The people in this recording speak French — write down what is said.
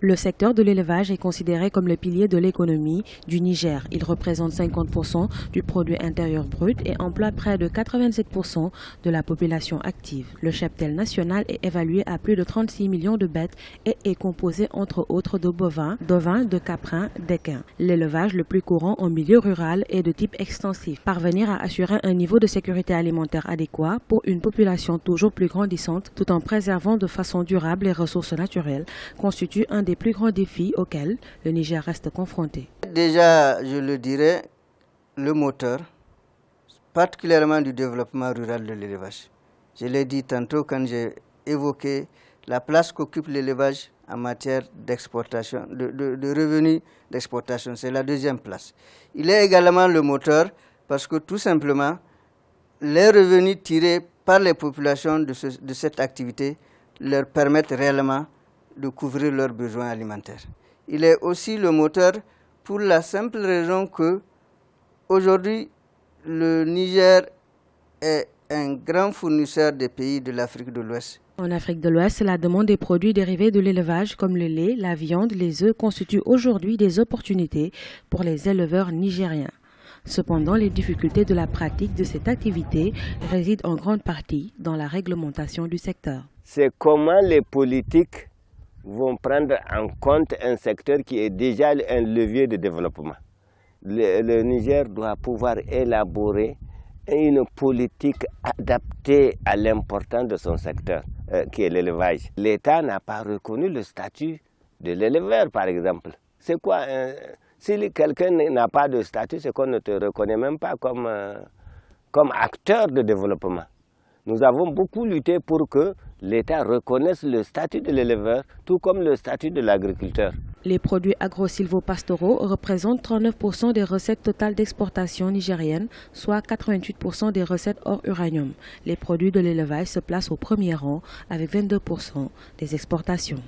Le secteur de l'élevage est considéré comme le pilier de l'économie du Niger. Il représente 50% du produit intérieur brut et emploie près de 87% de la population active. Le cheptel national est évalué à plus de 36 millions de bêtes et est composé entre autres de bovins, d'ovins, de caprins, d'équins. L'élevage le plus courant en milieu rural est de type extensif. Parvenir à assurer un niveau de sécurité alimentaire adéquat pour une population toujours plus grandissante tout en préservant de façon durable les ressources naturelles constitue un des plus grands défis auxquels le Niger reste confronté. Déjà, je le dirais, le moteur, particulièrement du développement rural de l'élevage. Je l'ai dit tantôt quand j'ai évoqué la place qu'occupe l'élevage en matière d'exportation, de revenus d'exportation. C'est la deuxième place. Il est également le moteur parce que tout simplement, les revenus tirés par les populations de cette activité leur permettent réellement de couvrir leurs besoins alimentaires. Il est aussi le moteur pour la simple raison que aujourd'hui le Niger est un grand fournisseur des pays de l'Afrique de l'Ouest. En Afrique de l'Ouest, la demande des produits dérivés de l'élevage comme le lait, la viande, les œufs constituent aujourd'hui des opportunités pour les éleveurs nigériens. Cependant, les difficultés de la pratique de cette activité résident en grande partie dans la réglementation du secteur. C'est comment les politiques vont prendre en compte un secteur qui est déjà un levier de développement. Le Niger doit pouvoir élaborer une politique adaptée à l'importance de son secteur, qui est l'élevage. L'État n'a pas reconnu le statut de l'éleveur, par exemple. C'est quoi si quelqu'un n'a pas de statut, c'est qu'on ne te reconnaît même pas comme acteur de développement. Nous avons beaucoup lutté pour que l'État reconnaisse le statut de l'éleveur, tout comme le statut de l'agriculteur. Les produits agro-silvopastoraux représentent 39% des recettes totales d'exportation nigérienne, soit 88% des recettes hors uranium. Les produits de l'élevage se placent au premier rang avec 22% des exportations.